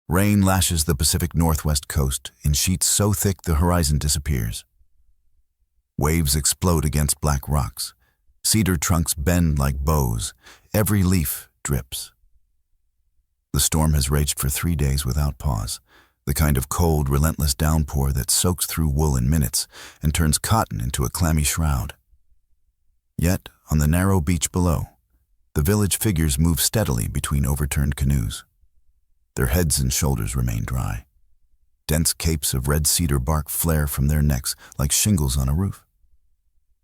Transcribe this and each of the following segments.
Rain lashes the Pacific Northwest coast in sheets so thick the horizon disappears. Waves explode against black rocks. Cedar trunks bend like bows. Every leaf drips. The storm has raged for 3 days without pause, the kind of cold, relentless downpour that soaks through wool in minutes and turns cotton into a clammy shroud. Yet, on the narrow beach below, the village figures move steadily between overturned canoes. Their heads and shoulders remain dry. Dense capes of red cedar bark flare from their necks like shingles on a roof.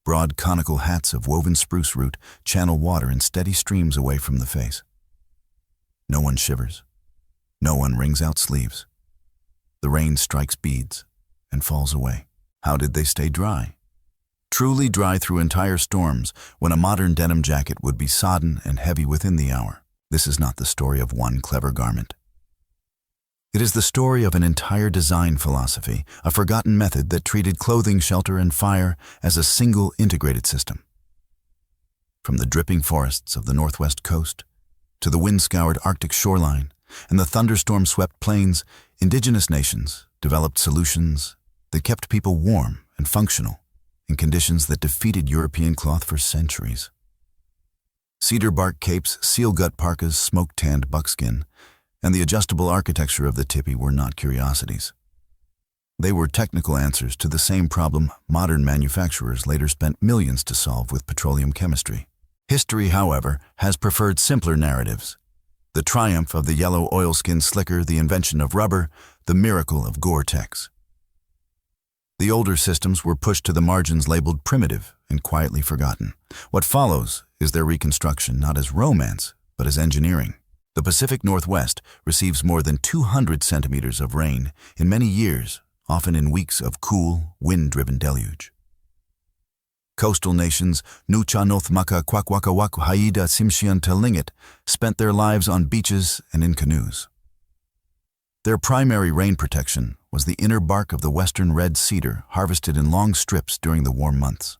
Broad conical hats of woven spruce root channel water in steady streams away from the face. No one shivers. No one wrings out sleeves. The rain strikes beads and falls away. How did they stay dry? Truly dry through entire storms, when a modern denim jacket would be sodden and heavy within the hour. This is not the story of one clever garment. It is the story of an entire design philosophy, a forgotten method that treated clothing, shelter, and fire as a single integrated system. From the dripping forests of the northwest coast to the wind-scoured Arctic shoreline and the thunderstorm-swept plains, indigenous nations developed solutions that kept people warm and functional in conditions that defeated European cloth for centuries. Cedar bark capes, seal-gut parkas, smoke-tanned buckskin, and the adjustable architecture of the Tipi were not curiosities. They were technical answers to the same problem modern manufacturers later spent millions to solve with petroleum chemistry. History, however, has preferred simpler narratives. The triumph of the yellow oilskin slicker, the invention of rubber, the miracle of Gore-Tex. The older systems were pushed to the margins labeled primitive and quietly forgotten. What follows is their reconstruction not as romance, but as engineering. The Pacific Northwest receives more than 200 centimeters of rain in many years, often in weeks of cool, wind-driven deluge. Coastal nations Nuchanothmaka Kwakwakawak Haida Simshian Telingit spent their lives on beaches and in canoes. Their primary rain protection was the inner bark of the western red cedar harvested in long strips during the warm months.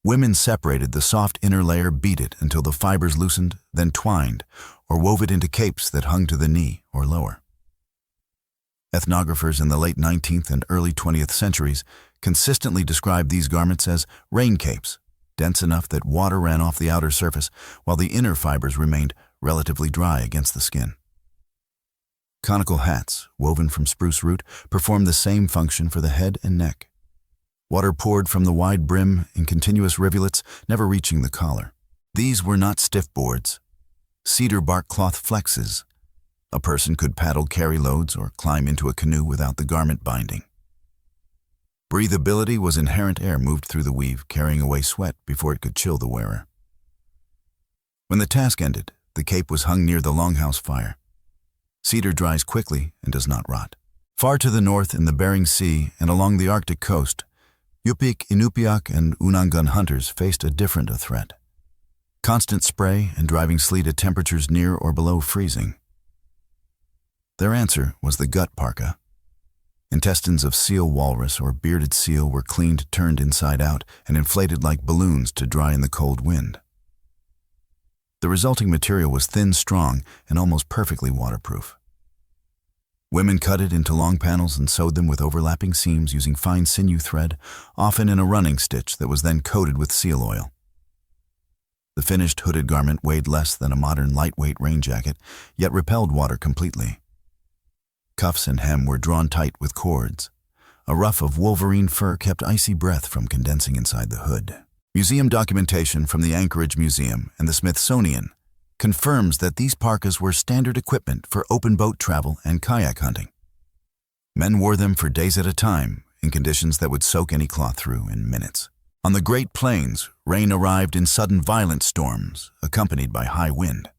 Women separated the soft inner layer, beat it until the fibers loosened, then twined, or wove it into capes that hung to the knee or lower. Ethnographers in the late 19th and early 20th centuries consistently described these garments as rain capes, dense enough that water ran off the outer surface while the inner fibers remained relatively dry against the skin. Conical hats, woven from spruce root, performed the same function for the head and neck. Water poured from the wide brim in continuous rivulets, never reaching the collar. These were not stiff boards. Cedar bark cloth flexes. A person could paddle carry loads or climb into a canoe without the garment binding. Breathability was inherent air moved through the weave, carrying away sweat before it could chill the wearer. When the task ended, the cape was hung near the longhouse fire. Cedar dries quickly and does not rot. Far to the north in the Bering Sea and along the Arctic coast, Yupik, Inupiaq, and Unangan hunters faced a different threat. Constant spray and driving sleet at temperatures near or below freezing. Their answer was the gut parka. Intestines of seal walrus or bearded seal were cleaned, turned inside out, and inflated like balloons to dry in the cold wind. The resulting material was thin, strong, and almost perfectly waterproof. Women cut it into long panels and sewed them with overlapping seams using fine sinew thread, often in a running stitch that was then coated with seal oil. The finished hooded garment weighed less than a modern lightweight rain jacket, yet repelled water completely. Cuffs and hem were drawn tight with cords. A ruff of wolverine fur kept icy breath from condensing inside the hood. Museum documentation from the Anchorage Museum and the Smithsonian confirms that these parkas were standard equipment for open boat travel and kayak hunting. Men wore them for days at a time in conditions that would soak any cloth through in minutes. On the Great Plains, rain arrived in sudden violent storms, accompanied by high wind.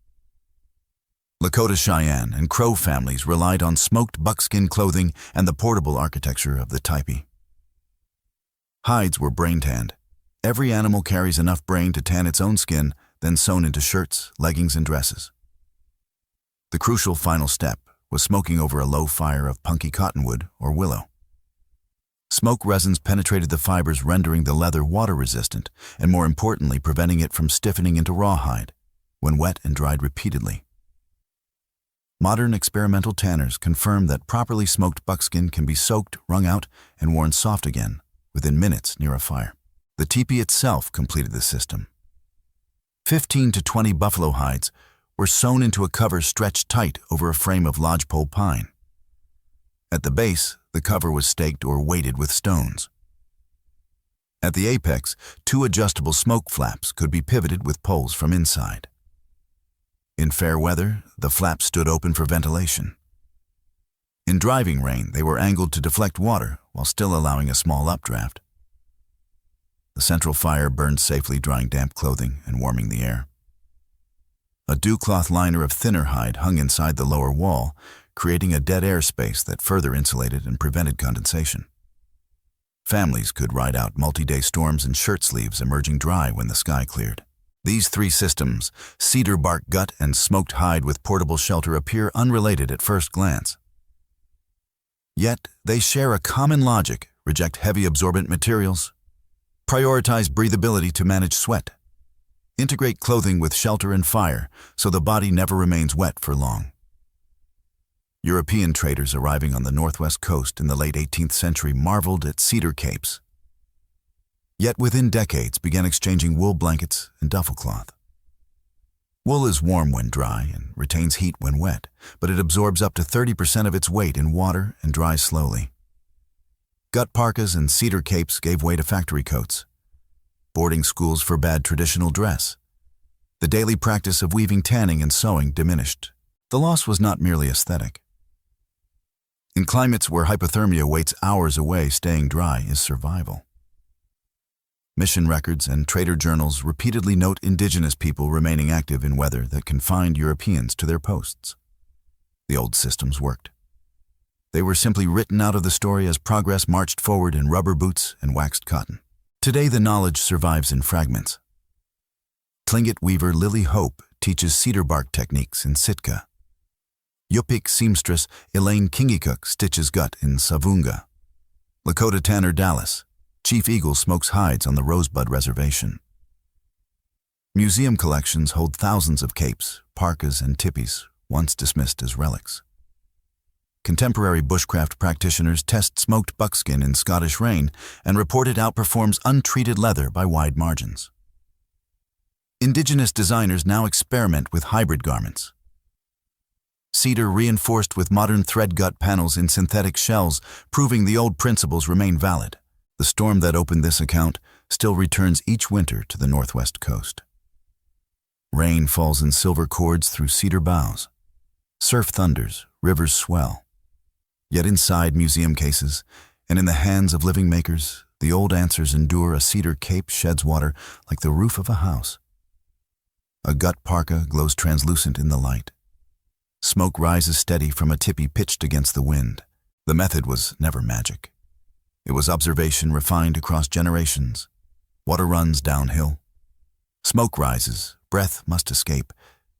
Lakota Cheyenne and Crow families relied on smoked buckskin clothing and the portable architecture of the Tipi. Hides were brain-tanned. Every animal carries enough brain to tan its own skin, then sewn into shirts, leggings, and dresses. The crucial final step was smoking over a low fire of punky cottonwood or willow. Smoke resins penetrated the fibers, rendering the leather water-resistant, and more importantly, preventing it from stiffening into rawhide when wet and dried repeatedly. Modern experimental tanners confirm that properly smoked buckskin can be soaked, wrung out, and worn soft again within minutes near a fire. The Tipi itself completed the system. 15 to 20 buffalo hides were sewn into a cover stretched tight over a frame of lodgepole pine. At the base, the cover was staked or weighted with stones. At the apex, 2 adjustable smoke flaps could be pivoted with poles from inside. In fair weather, the flaps stood open for ventilation. In driving rain, they were angled to deflect water while still allowing a small updraft. The central fire burned safely, drying damp clothing and warming the air. A dew-cloth liner of thinner hide hung inside the lower wall, creating a dead air space that further insulated and prevented condensation. Families could ride out multi-day storms in shirt sleeves emerging dry when the sky cleared. These 3 systems, cedar bark gut and smoked hide with portable shelter, appear unrelated at first glance. Yet, they share a common logic: reject heavy absorbent materials, prioritize breathability to manage sweat, integrate clothing with shelter and fire so the body never remains wet for long. European traders arriving on the northwest coast in the late 18th century marveled at cedar capes, yet within decades began exchanging wool blankets and duffel cloth. Wool is warm when dry and retains heat when wet, but it absorbs up to 30% of its weight in water and dries slowly. Gut parkas and cedar capes gave way to factory coats. Boarding schools forbade traditional dress. The daily practice of weaving, tanning, and sewing diminished. The loss was not merely aesthetic. In climates where hypothermia waits hours away, staying dry is survival. Mission records and trader journals repeatedly note indigenous people remaining active in weather that confined Europeans to their posts. The old systems worked. They were simply written out of the story as progress marched forward in rubber boots and waxed cotton. Today the knowledge survives in fragments. Tlingit weaver Lily Hope teaches cedar bark techniques in Sitka. Yupik seamstress Elaine Kingikuk stitches gut in Savunga. Lakota tanner Dallas, Chief Eagle, smokes hides on the Rosebud Reservation. Museum collections hold thousands of capes, parkas, and tipis, once dismissed as relics. Contemporary bushcraft practitioners test smoked buckskin in Scottish rain and report it outperforms untreated leather by wide margins. Indigenous designers now experiment with hybrid garments. Cedar reinforced with modern thread gut panels in synthetic shells, proving the old principles remain valid. The storm that opened this account still returns each winter to the northwest coast. Rain falls in silver cords through cedar boughs. Surf thunders, rivers swell. Yet inside museum cases, and in the hands of living makers, the old answers endure. A cedar cape sheds water like the roof of a house. A gut parka glows translucent in the light. Smoke rises steady from a tipi pitched against the wind. The method was never magic. It was observation refined across generations. Water runs downhill. Smoke rises, breath must escape,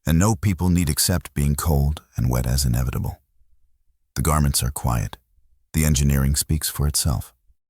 and no people need accept being cold and wet as inevitable. The garments are quiet. The engineering speaks for itself.